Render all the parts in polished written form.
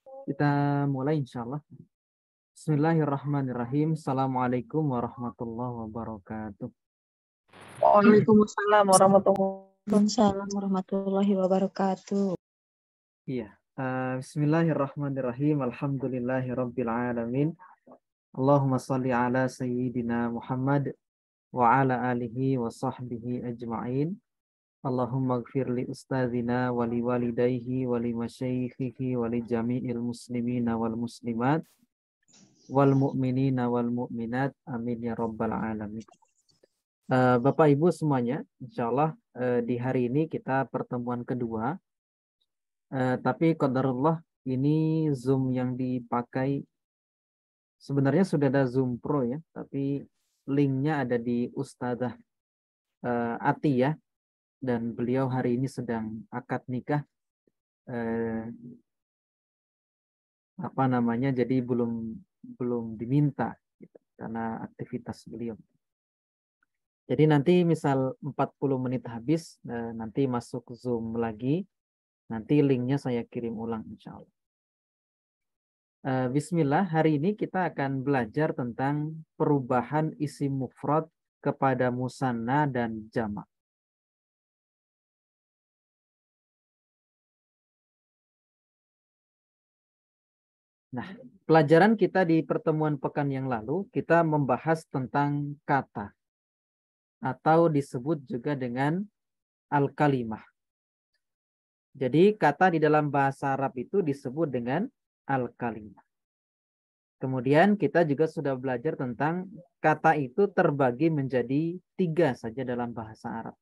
Kita mulai insya Allah. Bismillahirrahmanirrahim. Assalamualaikum warahmatullahi wabarakatuh. Waalaikumsalam warahmatullahi wabarakatuh. Iya. Bismillahirrahmanirrahim. Alhamdulillahirabbil alamin. Allahumma shalli ala sayyidina Muhammad wa ala alihi wa sahbihi ajma'in. Allahumma gfir li ustadzina wa li walidayhi wa li masyaikhihi wa li jami'il muslimina wal muslimat wal mu'minina wal mu'minat. Amin ya rabbal alamin. Bapak Ibu semuanya, insya Allah di hari ini kita pertemuan kedua. Tapi qadarullah ini Zoom yang dipakai sebenarnya sudah ada Zoom Pro ya, tapi linknya ada di Ustadzah Atiyah dan beliau hari ini sedang akad nikah. Jadi belum diminta gitu, karena aktivitas beliau. Jadi nanti misal 40 menit habis, nanti masuk Zoom lagi. Nanti linknya saya kirim ulang insya Allah. Bismillah, hari ini kita akan belajar tentang perubahan isim mufrad kepada musanna dan jamak. Nah, pelajaran kita di pertemuan pekan yang lalu, kita membahas tentang kata. Atau disebut juga dengan al-kalimah. Jadi kata di dalam bahasa Arab itu disebut dengan al-kalimah. Kemudian kita juga sudah belajar tentang kata itu terbagi menjadi 3 saja dalam bahasa Arab.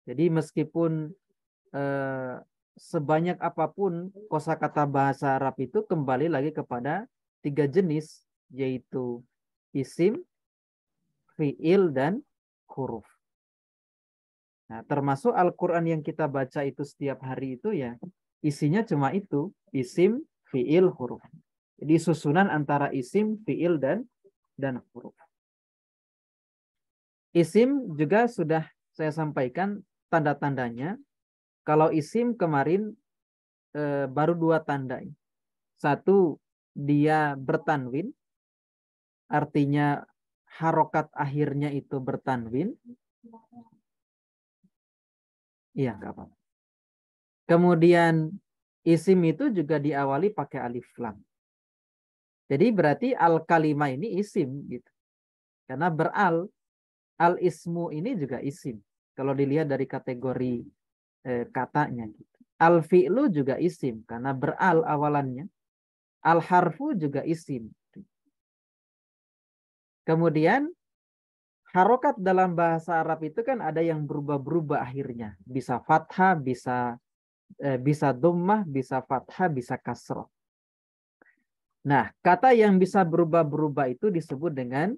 Jadi meskipun sebanyak apapun kosakata bahasa Arab itu kembali lagi kepada 3 jenis, yaitu isim, fi'il, dan huruf. Nah, termasuk Al-Quran yang kita baca itu setiap hari itu ya, isinya cuma itu, isim, fi'il, huruf. Jadi susunan antara isim, fi'il, dan huruf. Isim juga sudah saya sampaikan tanda-tandanya. Kalau isim kemarin baru 2 tanda. Satu, dia bertanwin, artinya harokat akhirnya itu bertanwin. Iya, nggak apa-apa. Kemudian isim itu juga diawali pakai alif lam. Jadi berarti al-kalimah ini isim gitu. Karena al-ismu ini juga isim. Kalau dilihat dari kategori katanya gitu. Al-fi'lu juga isim karena beral awalannya. Al-harfu juga isim. Kemudian harokat dalam bahasa Arab itu kan ada yang berubah-berubah akhirnya. Bisa fathah, bisa dhammah, bisa fathah, bisa kasroh. Nah, kata yang bisa berubah-berubah itu disebut dengan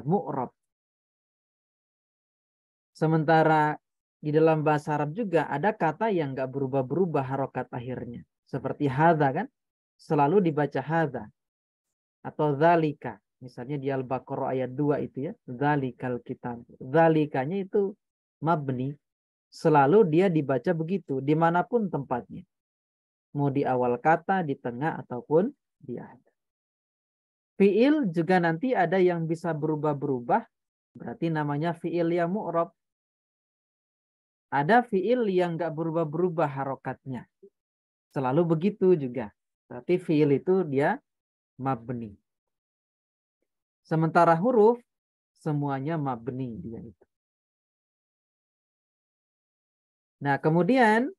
mu'rab. Sementara di dalam bahasa Arab juga ada kata yang nggak berubah-berubah harokat akhirnya. Seperti hadza kan, selalu dibaca hadza. Atau dzalika. Misalnya di Al-Baqarah ayat 2 itu ya. Dzalikal kitab. Dzalikanya itu mabni. Selalu dia dibaca begitu, dimanapun tempatnya. Mau di awal kata, di tengah, ataupun di akhir. Fi'il juga nanti ada yang bisa berubah-berubah. Berarti namanya fi'il yang mu'rab. Ada fi'il yang nggak berubah-berubah harokatnya. Selalu begitu juga. Berarti fi'il itu dia mabni. Sementara huruf, semuanya mabni dia itu. Nah, kemudian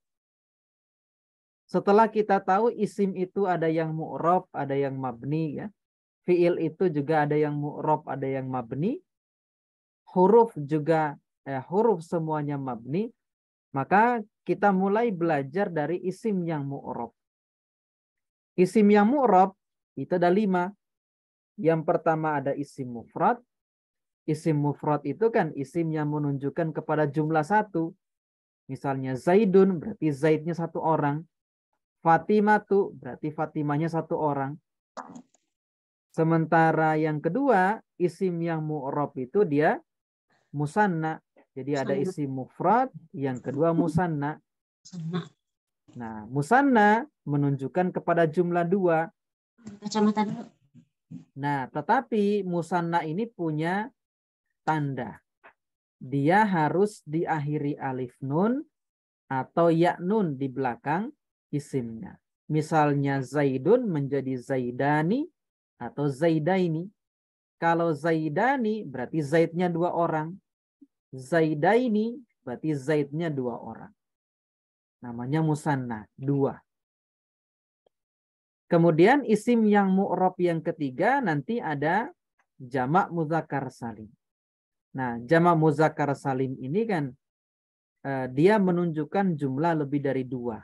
setelah kita tahu isim itu ada yang mu'rab, ada yang mabni ya. Fi'il itu juga ada yang mu'rab, ada yang mabni. Huruf juga huruf semuanya mabni. Maka kita mulai belajar dari isim yang mu'rab. Isim yang mu'rab itu ada 5. Yang pertama ada isim mufrad. Isim mufrad itu kan isim yang menunjukkan kepada jumlah 1. Misalnya Zaidun berarti Zaidnya 1 orang. Fatimah tuh berarti Fatimahnya 1 orang. Sementara yang kedua isim yang mu'rab itu dia musanna. Jadi ada isim mufrad, yang kedua musanna. Nah, musanna menunjukkan kepada jumlah 2. Kacamata dulu. Nah, tetapi musanna ini punya tanda. Dia harus diakhiri alif nun atau ya nun di belakang isimnya. Misalnya Zaidun menjadi Zaidani atau Zaidaini. Kalau Zaidani berarti Zaidnya 2 orang. Zaidaini berarti Zaidnya 2 orang. Namanya musanna, 2. Kemudian isim yang mu'rab yang ketiga nanti ada jamak muzakkar salim. Nah, jamak muzakkar salim ini kan dia menunjukkan jumlah lebih dari 2.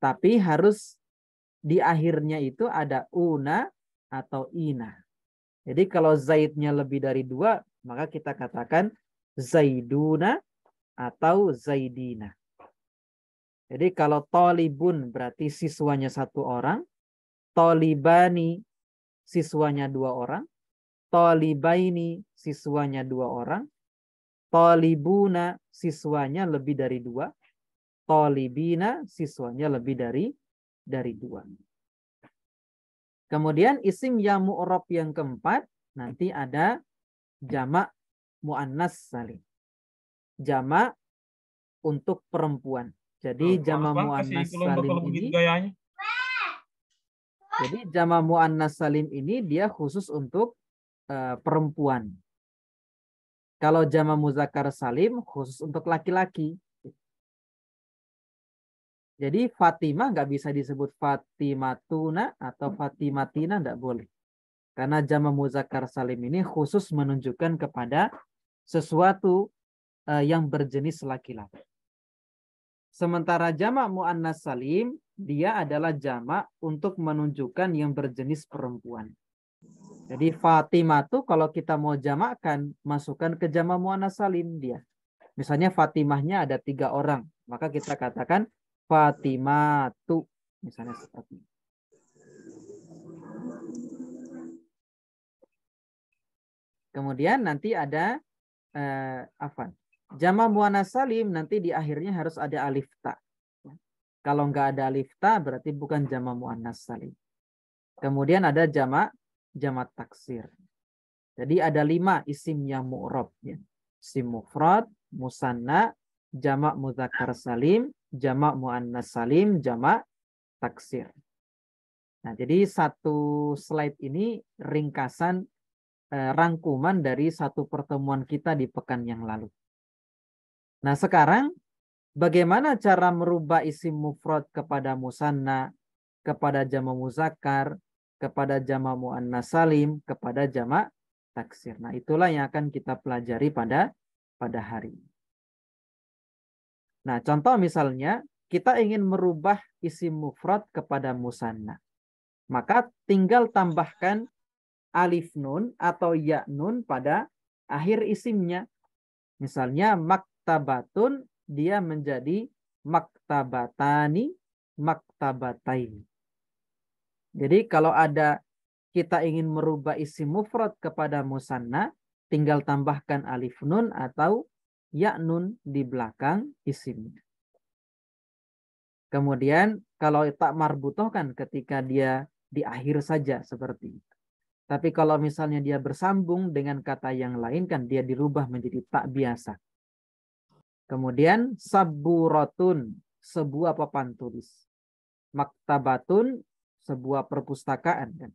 Tapi harus di akhirnya itu ada una atau ina. Jadi kalau zaidnya lebih dari 2, maka kita katakan zaiduna atau zaidina. Jadi kalau tolibun berarti siswanya 1 orang, tolibani siswanya 2 orang, tolibaini siswanya 2 orang, tolibuna siswanya lebih dari 2, tolibina siswanya lebih dari 2. Kemudian isim yang mu'rab yang keempat nanti ada jamak muannas salim. Jamak untuk perempuan. Jadi jamak muannas salim ini dia khusus untuk perempuan. Kalau jamak muzakkar salim khusus untuk laki-laki. Jadi Fatimah nggak bisa disebut Fatimatuna atau Fatimatina, nggak boleh. Karena jamak muzakkar salim ini khusus menunjukkan kepada sesuatu yang berjenis laki-laki. Sementara jamak muannas salim, dia adalah jamak untuk menunjukkan yang berjenis perempuan. Jadi Fatimah tuh kalau kita mau jamakkan, masukkan ke jamak muannas salim dia. Misalnya Fatimahnya ada 3 orang, maka kita katakan Fatimatu. Misalnya seperti itu. Kemudian nanti ada jamak muannas salim nanti di akhirnya harus ada alif ta. Kalau nggak ada alif ta berarti bukan jamak muannas salim. Kemudian ada jamak taksir. Jadi ada 5 isim yang mu'rab ya. Isim mufrad, musanna, jamak mudzakkar salim, jamak muannas salim, jamak taksir. Nah, jadi satu slide ini ringkasan rangkuman dari satu pertemuan kita di pekan yang lalu. Nah, sekarang bagaimana cara merubah isim mufrad kepada musanna, kepada jamak muzakkar, kepada jamak muannas salim, kepada jamak taksir. Nah, itulah yang akan kita pelajari pada hari ini. Nah, contoh misalnya kita ingin merubah isim mufrad kepada musanna. Maka tinggal tambahkan alif nun atau ya nun pada akhir isimnya. Misalnya maktabatun dia menjadi maktabatani, maktabataini. Jadi kalau kita ingin merubah isim mufrad kepada musanna, tinggal tambahkan alif nun atau ya nun di belakang isimnya. Kemudian kalau tak marbutoh kan ketika dia di akhir saja seperti itu. Tapi kalau misalnya dia bersambung dengan kata yang lain kan dia dirubah menjadi tak biasa. Kemudian saburotun, sebuah papan tulis. Maktabatun, sebuah perpustakaan kan.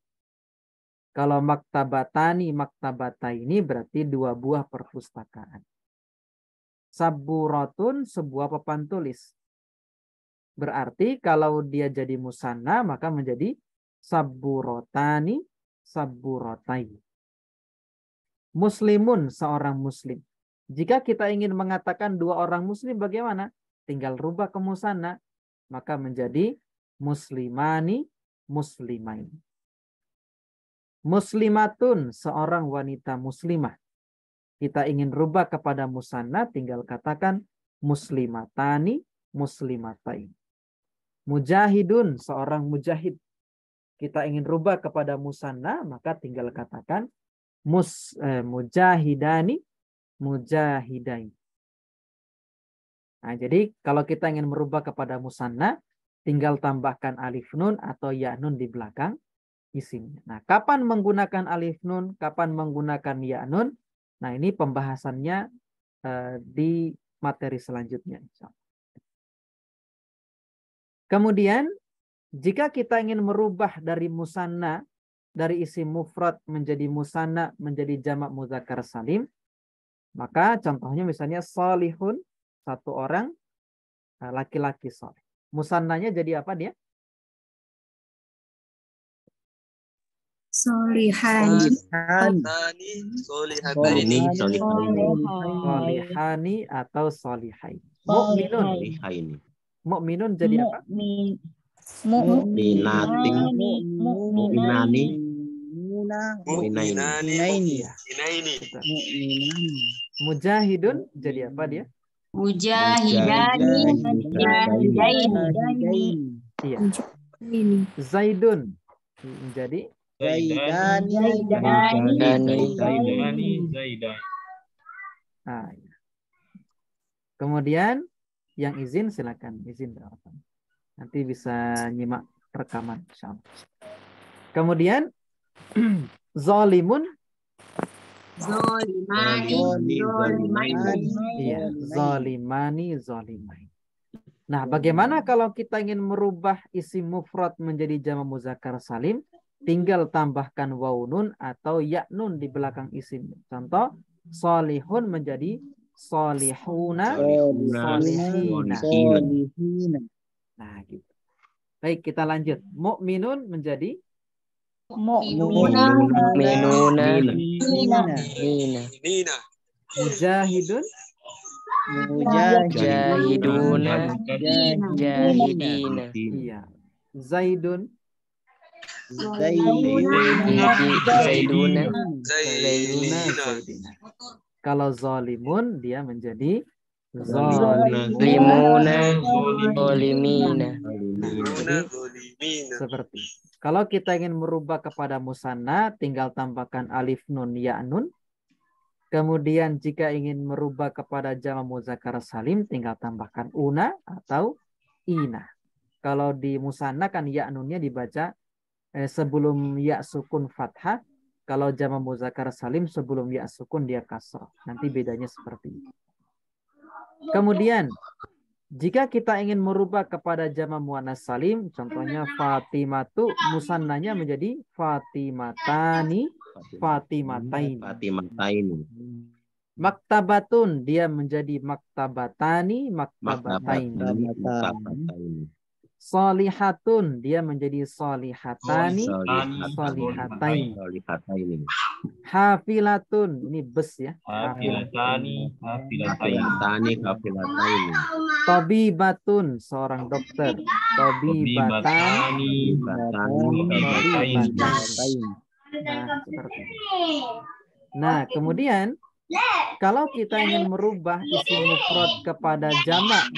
Kalau maktabatani, maktabataini berarti 2 buah perpustakaan. Saburotun, sebuah papan tulis. Berarti kalau dia jadi musanna maka menjadi saburotani, saburotai. Muslimun, seorang muslim. Jika kita ingin mengatakan 2 orang muslim bagaimana? Tinggal rubah ke musanna. Maka menjadi muslimani, muslimain. Muslimatun, seorang wanita muslimah. Kita ingin rubah kepada musanna, tinggal katakan muslimatani, muslimatain. Mujahidun, seorang mujahid. Kita ingin rubah kepada musanna, maka tinggal katakan mujahidani, mujahidain. Nah, jadi kalau kita ingin merubah kepada musanna, tinggal tambahkan alif nun atau ya nun di belakang isimnya. Nah, kapan menggunakan alif nun, kapan menggunakan ya nun? Nah, ini pembahasannya di materi selanjutnya. Kemudian, jika kita ingin merubah dari musanna, dari isim mufrad menjadi musanna, menjadi jamak muzakkar salim, maka contohnya misalnya salihun, satu orang laki-laki salih. Musannanya jadi apa dia? Solihani. Solihani atau solihai. Mu'minun. Mu'minun jadi apa? Mu'minani. Mujahidun jadi apa dia? Mujahidani. Iya. Zaidun menjadi Nah, ya. Kemudian yang izin silakan izin. Nanti bisa nyimak rekaman. Kemudian zalimun. Iya, zalimani, zalimain. Nah, bagaimana kalau kita ingin merubah isim mufrad menjadi jamak muzakkar salim? Tinggal tambahkan waw nun atau ya nun di belakang isim. Contoh, solihun menjadi solihuna, solihina. Nah, gitu. Baik, kita lanjut. Mu'minun menjadi mujahidun, iya. Zaidun, zaidina. Kalau zalimun dia menjadi zalimuna. Seperti. Kalau kita ingin merubah kepada musanna, tinggal tambahkan alif nun ya nun. Kemudian jika ingin merubah kepada jamak muzakkar salim, tinggal tambahkan una atau ina. Kalau di musanna kan ya nunnya dibaca sebelum ya sukun fathah. Kalau jamak muzakkar salim sebelum ya sukun dia kasrah. Nanti bedanya seperti itu. Kemudian jika kita ingin merubah kepada jamak muannas salim, contohnya Fatimatu, musannanya menjadi Fatimatani, Fatimataini. Maktabatun dia menjadi Maktabatani, Maktabataini. Solihatun dia menjadi solihatani, solihataini. Hafilatun ini bus ya. Hafilatani. Tobibatun seorang dokter. Tobibatani. Nah, seperti itu. Nah, kemudian kalau kita ingin merubah isim mufrad kepada jamak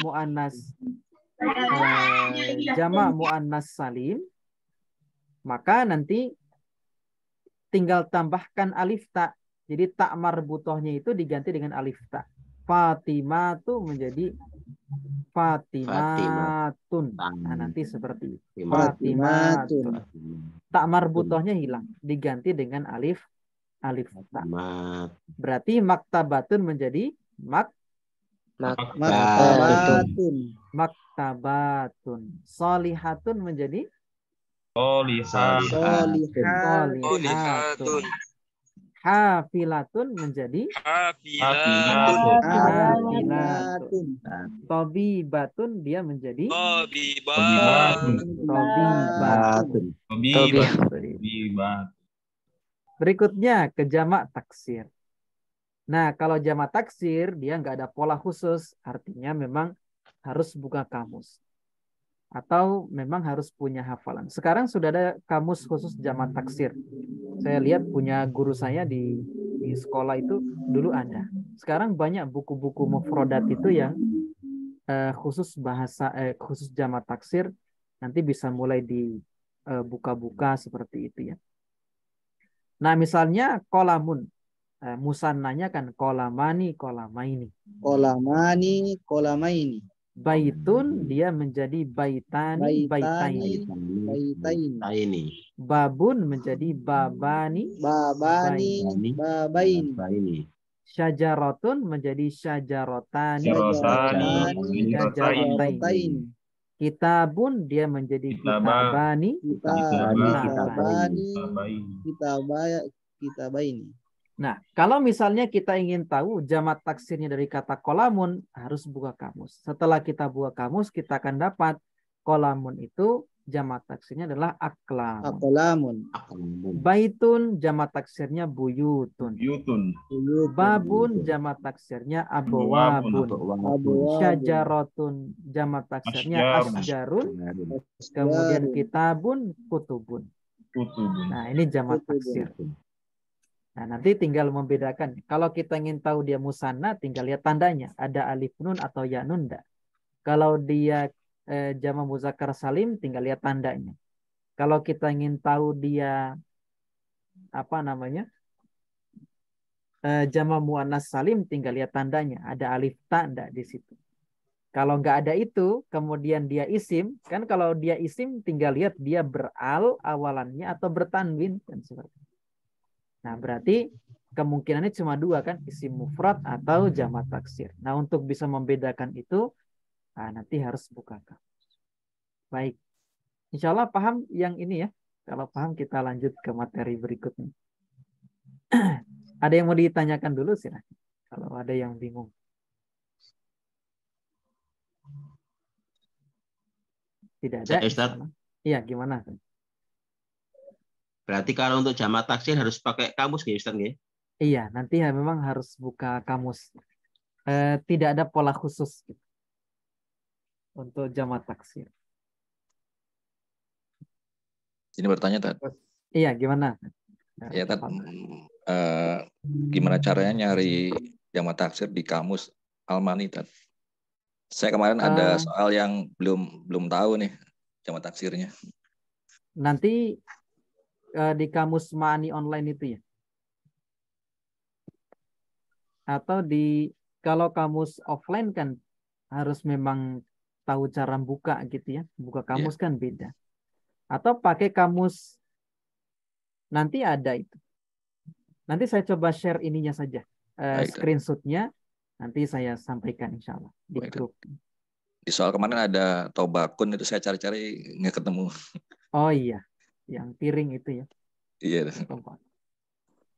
muannas salim, maka nanti tinggal tambahkan alif ta. Jadi tak marbutohnya itu diganti dengan alif ta. Fatimatu menjadi Fatimatun. Nah, nanti seperti itu. Fatimatun. Tak marbutohnya hilang, diganti dengan alif ta. Berarti maktabatun menjadi maktabatun. Solihatun menjadi solihatun. Hafilatun menjadi hafilatun. Tobibatun dia menjadi tobibatun. Berikutnya ke jamak taksir. Nah, kalau jamak taksir dia nggak ada pola khusus, artinya memang harus buka kamus atau memang harus punya hafalan. Sekarang sudah ada kamus khusus jamak taksir. Saya lihat punya guru saya di sekolah itu dulu ada. Sekarang banyak buku-buku mufrodat itu yang khusus bahasa khusus jamak taksir. Nanti bisa mulai dibuka-buka seperti itu ya. Nah, misalnya kolamun. Musannanya kan kolamani, kolamaini. Kolamani, kolamaini. Baitun dia menjadi baitani, baitaini. Baitani, baitaini. Ini. Babun menjadi babani, Babani, Ini. babaini. Ini. syajaratun menjadi syajarotani, Syajarotani, syajarotaini. kitabun dia menjadi kitabani, Kitabani, kitabaini. Nah, kalau misalnya kita ingin tahu jamak taksirnya dari kata kolamun, harus buka kamus. Setelah kita buka kamus, kita akan dapat kolamun itu jamak taksirnya adalah aklamun. Akolamun. Baitun jamak taksirnya buyutun. Yutun. Babun jamak taksirnya abwabun. Abwabun. Syajaratun jamak taksirnya asjarun. Kemudian kitabun kutubun. Kutubun. Nah, ini jamak taksir. Nah, nanti tinggal membedakan. Kalau kita ingin tahu dia musanna, tinggal lihat tandanya. Ada alif nun atau ya nun enggak. Kalau dia jamak muzakkar salim, tinggal lihat tandanya. Kalau kita ingin tahu dia apa namanya? Jamak muannas salim, tinggal lihat tandanya. Ada alif ta enggak di situ. Kalau nggak ada itu, kemudian dia isim, kan kalau dia isim tinggal lihat dia beral awalannya atau bertanwin kan seperti itu. Nah, berarti kemungkinannya cuma dua kan, isim mufrad atau jamak taksir. Nah, untuk bisa membedakan itu, nanti harus buka kamus. Baik. Insya Allah paham yang ini ya. Kalau paham kita lanjut ke materi berikutnya. Ada yang mau ditanyakan dulu silahkan. Kalau ada yang bingung. Tidak ada. Ustaz. Iya, gimana? Berarti kalau untuk jamak taksir harus pakai kamus nggih Ustaz nggih? Iya, nanti ya memang harus buka kamus. Tidak ada pola khusus gitu, untuk jamak taksir. Ini bertanya, Tat. Iya, gimana? Ya, Tat. Gimana caranya nyari jamak taksir di kamus Almani, Tat? Saya kemarin ada soal yang belum tahu nih jamak taksirnya. Nanti di kamus Ma'ani online itu ya? Atau kalau kamus offline kan harus memang tahu cara buka gitu ya. Buka kamus kan beda. Atau pakai kamus, nanti ada itu. Nanti saya coba share ininya saja. Screenshotnya nanti saya sampaikan insya Allah di grup. Di soal kemarin ada tobakun itu saya cari-cari nggak ketemu. Oh iya. Yang piring itu ya. Iya.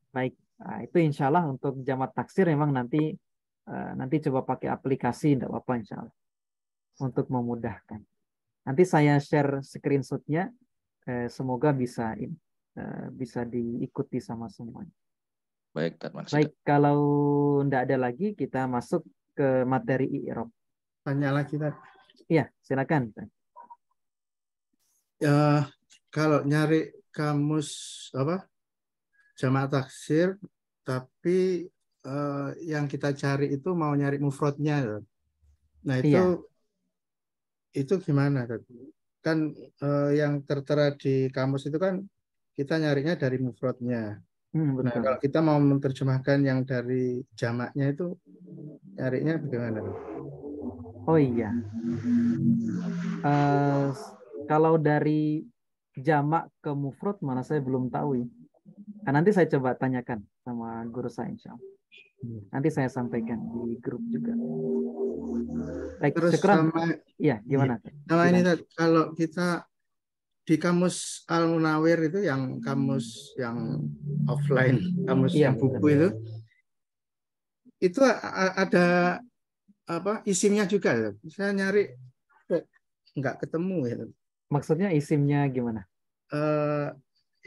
Baik, itu insya Allah untuk jamak taksir memang nanti coba pakai aplikasi, tidak apa-apa insya Allah. Untuk memudahkan. Nanti saya share screenshotnya, semoga bisa diikuti sama semuanya. Baik, baik. Kalau tidak ada lagi, kita masuk ke materi i'rab. Tanya lagi, Tat. Iya, silakan. Kalau nyari kamus jamak taksir, tapi yang kita cari itu mau nyari mufradnya. Nah, itu gimana? Kan yang tertera di kamus itu kan kita nyarinya dari mufradnya. Nah, kalau kita mau menerjemahkan yang dari jamaknya itu nyarinya bagaimana? Oh iya. Kalau dari jamak ke mufrad mana saya belum tahu ya. Nah, nanti saya coba tanyakan sama guru saya insya Allah. Nanti saya sampaikan di grup juga. Baik, terus iya, gimana? Sama ini kalau kita di kamus Al-Munawir itu yang kamus yang offline, kamus yang buku itu ada isimnya juga ya. Saya nyari nggak ketemu ya. Maksudnya isimnya gimana?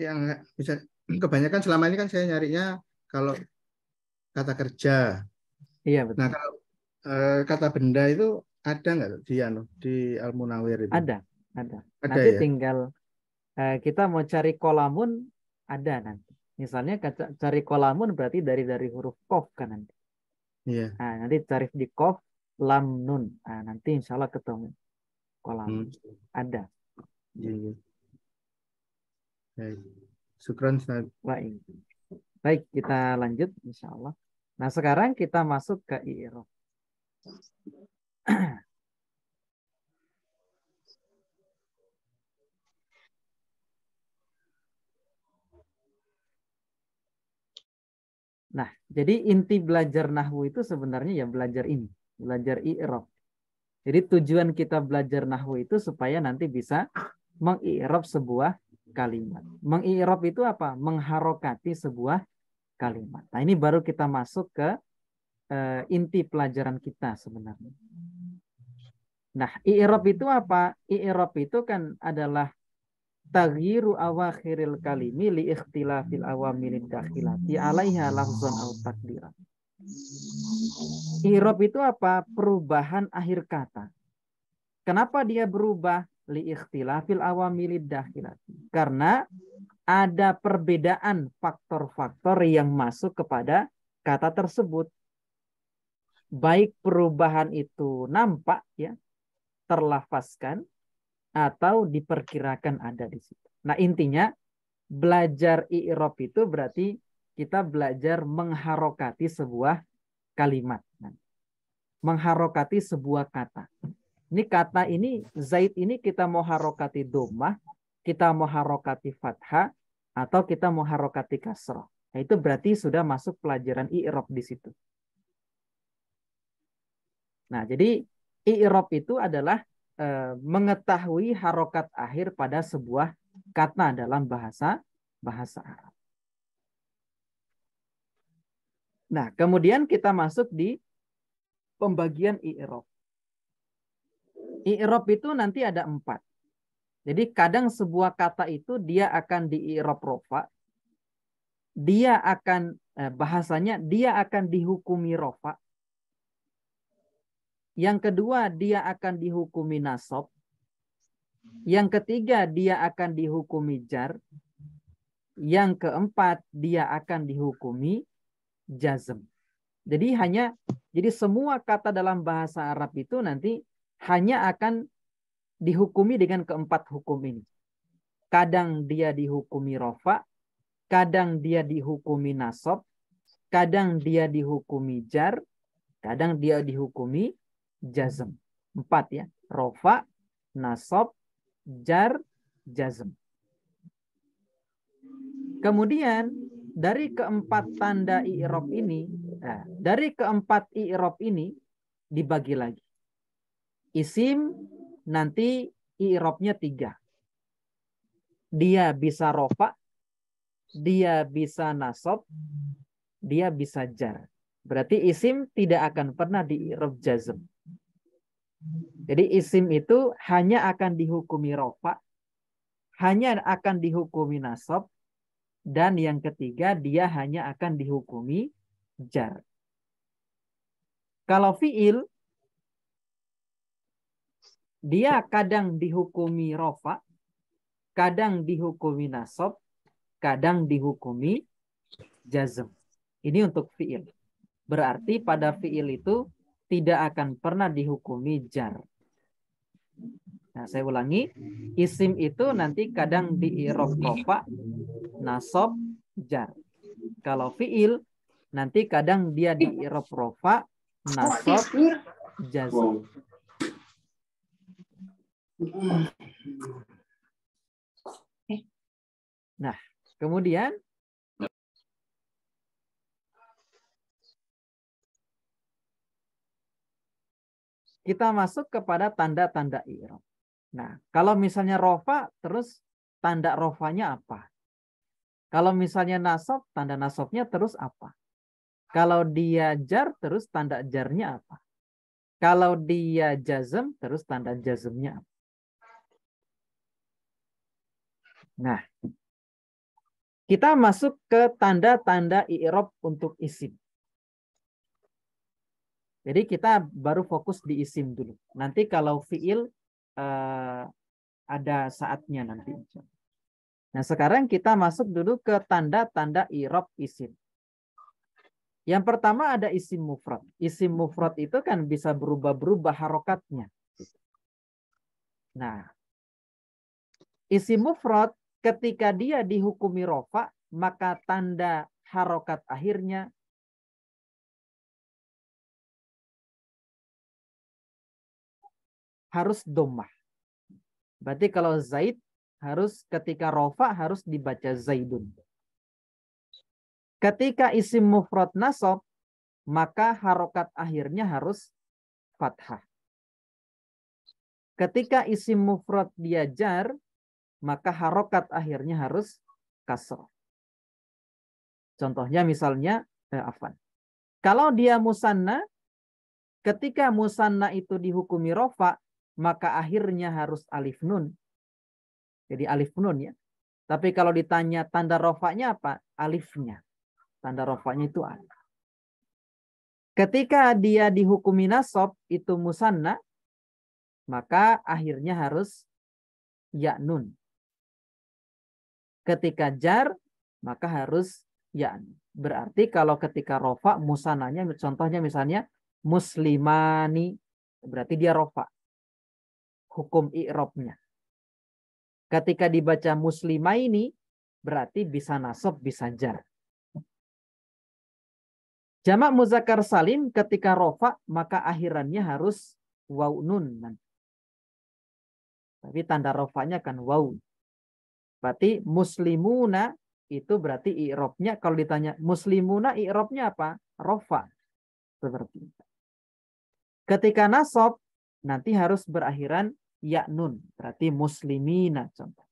Yang bisa kebanyakan selama ini kan saya nyarinya kalau kata kerja. Iya betul. Nah kalau kata benda itu ada nggak di Al-Munawir itu? Ada. Nanti ya? Tinggal kita mau cari kolamun ada nanti. Misalnya cari kolamun berarti dari huruf kof kan nanti. Iya. Nah, nanti cari di kof lam nun. Nah, nanti insya Allah ketemu kolamun. Ada. Iya. Baik. Syukran, Ustaz. Baik. Baik, kita lanjut insya Allah. Nah, sekarang kita masuk ke i'rab. Nah, jadi inti belajar nahwu itu sebenarnya ya belajar ini, belajar i'rab. Jadi tujuan kita belajar nahwu itu supaya nanti bisa mengi'rab sebuah kalimat. Mengi'rab itu apa? Mengharokati sebuah kalimat. Nah, ini baru kita masuk ke inti pelajaran kita sebenarnya. Nah, i'rab itu apa? I'rab itu kan adalah taghyiru awakhiril kalimi li ikhtilafil awamilid dakhilati alaiha lafzan au takdiran. I'rab itu apa? Perubahan akhir kata. Kenapa dia berubah? Li ikhtilafil awamilid dakhilati. Karena ada perbedaan faktor-faktor yang masuk kepada kata tersebut. Baik perubahan itu nampak ya, terlafazkan atau diperkirakan ada di situ. Nah, intinya belajar i'rab itu berarti kita belajar mengharokati sebuah kalimat. Mengharokati sebuah kata. Ini kata ini, Zaid ini kita mau harokati dhammah, kita mau harokati fathah, atau kita mau harokati kasrah. Nah, itu berarti sudah masuk pelajaran i'rab di situ. Nah, jadi i'rab itu adalah mengetahui harokat akhir pada sebuah kata dalam bahasa Arab. Nah, kemudian kita masuk di pembagian i'rab. I'rab itu nanti ada 4. Jadi kadang sebuah kata itu dia akan di i'rab rofa. Dia akan bahasanya dia akan dihukumi rofa. Yang kedua dia akan dihukumi nasab. Yang ketiga dia akan dihukumi jar. Yang keempat dia akan dihukumi jazm. Jadi semua kata dalam bahasa Arab itu nanti hanya akan dihukumi dengan keempat hukum ini. Kadang dia dihukumi rofa, kadang dia dihukumi nasab, kadang dia dihukumi jar, kadang dia dihukumi jazm. 4 ya. Rofa, nasab, jar, jazm. Kemudian dari keempat tanda i'rab ini, dibagi lagi. Isim nanti i'rabnya 3. Dia bisa rofa, dia bisa nasab, dia bisa jar. Berarti isim tidak akan pernah di i'rab jazm. Jadi isim itu hanya akan dihukumi rofa, hanya akan dihukumi nasab, dan yang ketiga dia hanya akan dihukumi jar. Kalau fi'il, dia kadang dihukumi rofa, kadang dihukumi nasab, kadang dihukumi jazm. Ini untuk fi'il. Berarti pada fi'il itu tidak akan pernah dihukumi jar. Nah, saya ulangi. Isim itu nanti kadang di i'rab rofa, nasab, jar. Kalau fi'il nanti kadang dia di i'rab rofa, nasab, jazm. Nah, kemudian kita masuk kepada tanda-tanda i'rab. Nah, kalau misalnya rofa, terus tanda rofanya apa? Kalau misalnya nasab, tanda nasabnya terus apa? Kalau dia jar, terus tanda jarnya apa? Kalau dia jazm, terus tanda jazmnya apa? Nah, kita masuk ke tanda-tanda i'rab untuk isim. Jadi kita baru fokus di isim dulu. Nanti kalau fi'il ada saatnya nanti. Nah, sekarang kita masuk dulu ke tanda-tanda i'rab isim. Yang pertama ada isim mufrad. Isim mufrad itu kan bisa berubah-berubah harokatnya. Nah, isim mufrad ketika dia dihukumi rofa, maka tanda harokat akhirnya harus dhammah. Berarti kalau Zaid harus ketika rofa harus dibaca Zaidun. Ketika isim mufrad nasab, maka harokat akhirnya harus fathah. Ketika isim mufrad dia jar, maka harokat akhirnya harus kasrah. Contohnya misalnya, kalau dia musanna, ketika musanna itu dihukumi rofa, maka akhirnya harus alif nun. Jadi alif nun ya. Tapi kalau ditanya tanda rofanya apa? Alifnya. Tanda rofanya itu alif. Ketika dia dihukumi nasab, itu musanna, maka akhirnya harus ya nun. Ketika jar, maka harus ya. Berarti kalau ketika rofa, musananya, contohnya misalnya muslimani, berarti dia rofa. Hukum i'rabnya. Ketika dibaca muslimaini, berarti bisa nasab, bisa jar. Jamak muzakkar salim ketika rofa, maka akhirannya harus waw nun. Tapi tanda rofanya kan waw. Berarti muslimuna itu berarti i'rabnya, kalau ditanya muslimuna i'rabnya apa? Rofa. Seperti itu. Ketika nasab, nanti harus berakhiran ya nun. Berarti muslimina contoh.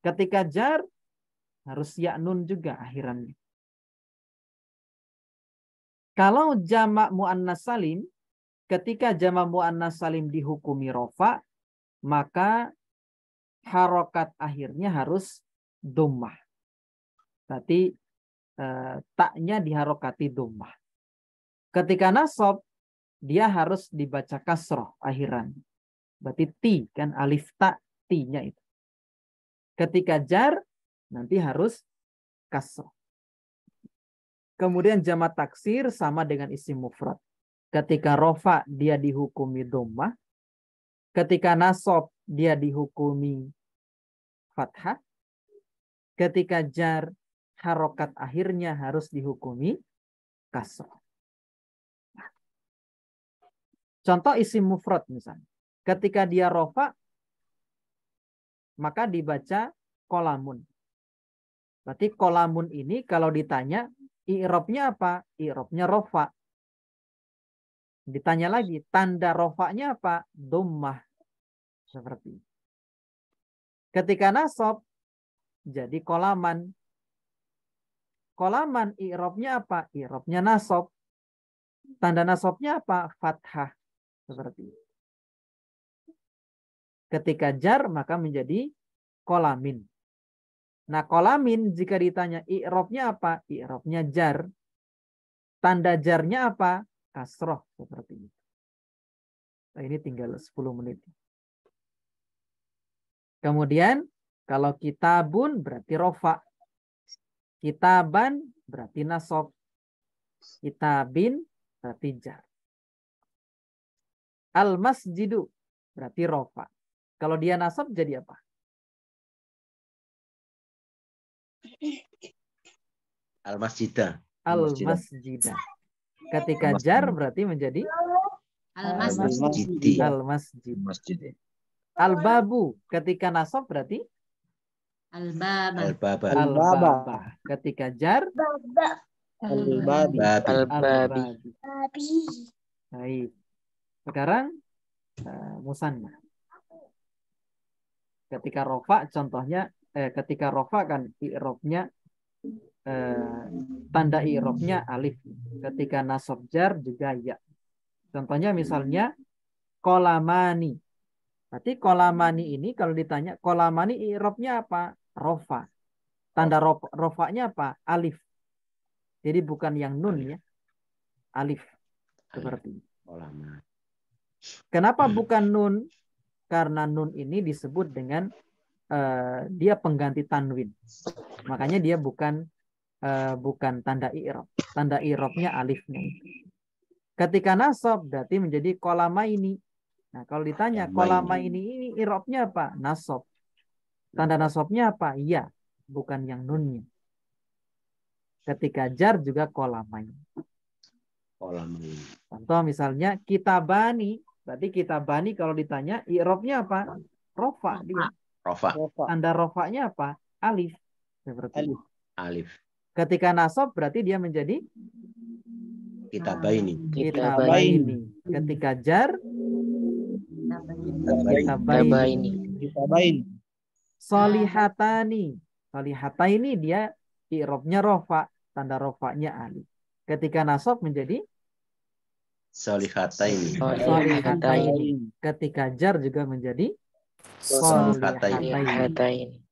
Ketika jar, harus ya nun juga akhirannya. Kalau jamak muannas salim, ketika jamak muannas salim dihukumi rofa, maka harokat akhirnya harus dhammah. Berarti taknya diharokati dhammah. Ketika nasab, dia harus dibaca kasroh akhiran. Berarti ti kan alif ta ti-nya itu. Ketika jar, nanti harus kasroh. Kemudian jamak taksir sama dengan isim mufrad. Ketika rofa dia dihukumi dhammah. Ketika nasab dia dihukumi fathah. Ketika jar harokat akhirnya harus dihukumi kasrah. Contoh isim mufrad misalnya. Ketika dia rofa, maka dibaca kolamun. Berarti kolamun ini kalau ditanya, i'rabnya apa? I'rabnya rofa. Ditanya lagi, tanda rofanya apa? Dhammah. Seperti itu. Ketika nasab, jadi kolaman. Kolaman, i'rabnya apa? I'rabnya nasab. Tanda nasabnya apa? Fathah. Seperti itu. Ketika jar, maka menjadi kolamin. Nah, kolamin jika ditanya i'rabnya apa? I'rabnya jar. Tanda jarnya apa? Kasroh. Seperti itu. Nah, ini tinggal 10 menit. Kemudian, kalau kitabun berarti rofa. Kitaban berarti nasab. Kitabin berarti jar. Al-masjidu berarti rofa. Kalau dia nasab jadi apa? Al-masjidah. Al-masjidah. Ketika jar berarti menjadi Al-masjidi. al-masjid. Al-babu ketika nasab berarti Al-baba. Al-baba. al-baba. Ketika jar Al-babi. al-babi. Baik. Sekarang musanna. Ketika rofa contohnya ketika rofa kan i'rabnya tanda i'rabnya alif. Ketika nasab jar juga ya. Contohnya misalnya kolamani. Berarti kolamani ini kalau ditanya kolamani i'rabnya apa? Rofa. Tanda rofanya apa? Alif. Jadi bukan yang nun ya. Alif. Seperti ini. Kenapa bukan nun? Karena nun ini disebut dengan dia pengganti tanwin. Makanya dia bukan tanda i'rab. Tanda i'rabnya alifnya. Ketika nasab berarti menjadi kolama ini. Nah, kalau ditanya kolama ini i'rabnya apa? Nasab. Tanda nasabnya apa? Iya, bukan yang nunnya. Ketika jar juga kolamain. Kolamain. Contoh misalnya kitabani. Berarti kitabani kalau ditanya i'rabnya apa? Rofa dia. Rofa. Tanda rofanya apa? Alif. Seperti itu. Alif. Ketika nasab berarti dia menjadi Kitabaini. kitabaini. Ketika jar kitabaini. Solihatani. Solihataini dia i'rabnya rofa, tanda rofanya alif. Ketika nasab menjadi Solihataini. solihataini. Ketika jar juga menjadi solihataini.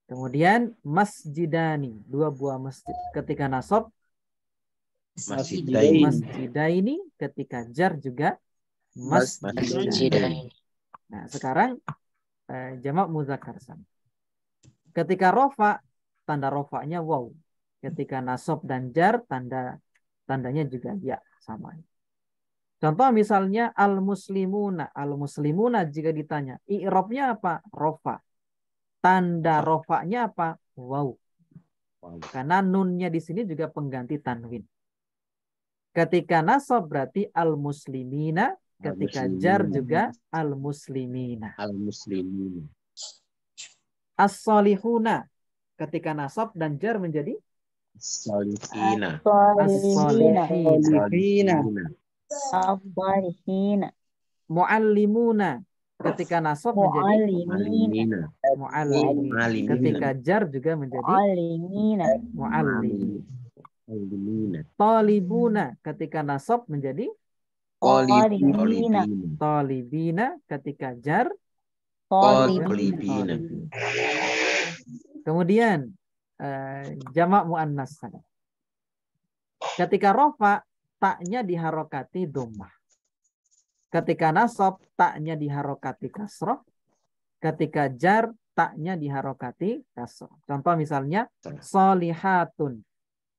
Kemudian masjidani, 2 buah masjid. Ketika nasab Masjidaini. masjidaini, ketika jar juga masjidaini. Nah, sekarang jamak muzakkar salim. Ketika rofa, tanda rofanya waw. Ketika nasab dan jar, tandanya juga ya, sama. Contoh misalnya al-muslimuna. Al-muslimuna jika ditanya, i'rabnya apa? Rofa. Tanda rofanya apa? Waw. Karena nunnya di sini juga pengganti tanwin. Ketika nasab berarti al-muslimina. Ketika jar juga al-muslimina. Al-muslimin. As-solihuna. Ketika nasab dan jar menjadi Solihina. as-solihina. As-salihina. Muallimuna. Ketika nasab menjadi Muallimina. muallimin. Ketika jar juga menjadi Muallimina. muallim. Muallimina. Talibuna. Ketika nasab menjadi Talibina. talibina. Ketika jar Talibina. Kemudian jamak muannas. Ketika rofa taknya diharokati dhammah. Ketika nasab taknya diharokati kasroh. Ketika jar taknya diharokati kasroh. Contoh misalnya solihatun.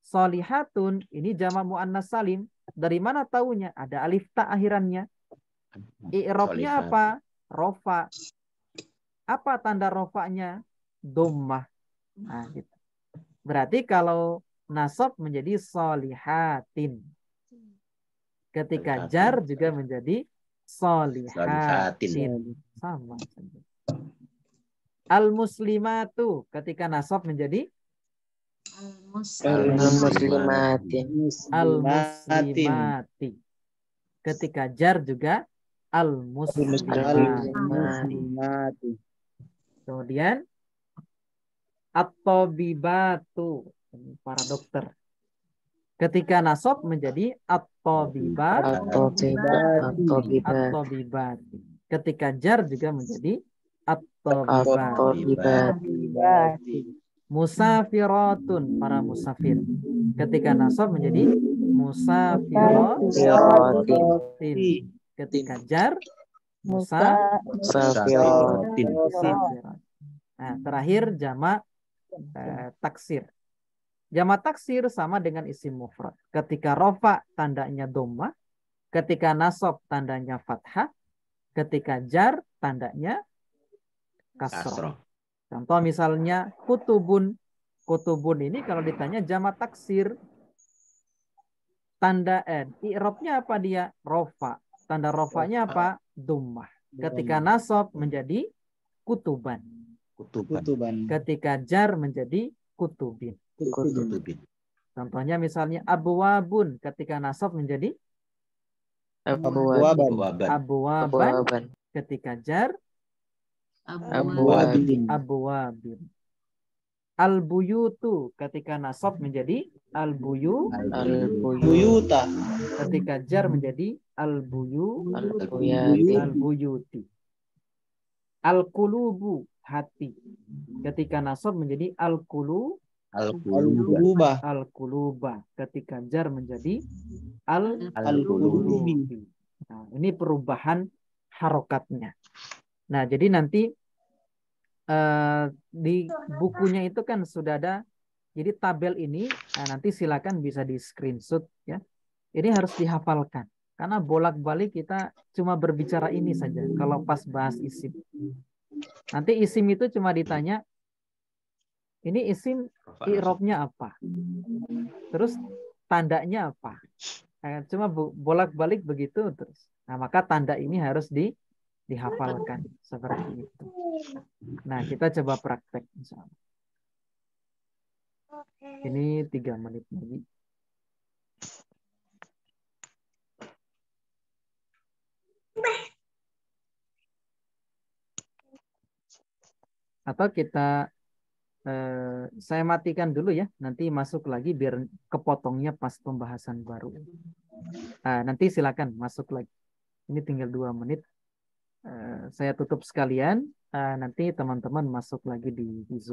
Solihatun ini jamak muannas salim. Dari mana taunya? Ada alif ta akhirannya. I'rabnya apa? Rofa. Apa tanda rofanya? Dhammah. Nah, gitu. Berarti kalau nasab menjadi solihatin. Ketika jar juga menjadi solihatin. Sama saja. Al-muslimatu. Ketika nasab menjadi al-muslimati. Ketika jar juga al-muslimati. Kemudian at-tabibatu, para dokter. Ketika nasab menjadi at-tabibat. At-tabibati. Ketika jar juga menjadi at-tabibati. Musafiratun, para musafir. Ketika nasab menjadi musafiratin. Ketika jar musafiratin. Nah, terakhir jamak taksir. Jamak taksir sama dengan isim mufrad. Ketika rofa tandanya dhammah, ketika nasab tandanya fathah, ketika jar tandanya kasroh. Contoh misalnya kutubun. Kutubun ini kalau ditanya jamak taksir, tanda i'rabnya apa dia? Rofa. Tanda rofanya apa? Dhammah. Ketika nasab menjadi kutuban. Ketika jar menjadi kutubin. Contohnya misalnya abwabun. Ketika nasab menjadi abwaban. Ketika jar abwabin. Al-buyutu. Ketika nasab menjadi al-buyuta. Ketika jar menjadi al-buyuti. Al-qulubu, hati. Ketika nasab menjadi al-quluba. Ketika jar menjadi al-qulubi. Nah, ini perubahan harokatnya. Nah, jadi nanti di bukunya itu kan sudah ada. Jadi tabel ini nanti silakan bisa di screenshot ya. Ini harus dihafalkan. Karena bolak-balik kita cuma berbicara ini saja kalau pas bahas isim. Nanti isim itu cuma ditanya, ini isim i'robnya apa? Terus tandanya apa? Cuma bolak-balik begitu terus. Nah, maka tanda ini harus dihafalkan seperti itu. Nah, kita coba praktek misalnya. Ini 3 menit lagi. Atau kita saya matikan dulu ya, nanti masuk lagi biar kepotongnya pas pembahasan baru. Nanti silakan masuk lagi. Ini tinggal 2 menit. Saya tutup sekalian. Nanti teman-teman masuk lagi di Zoom.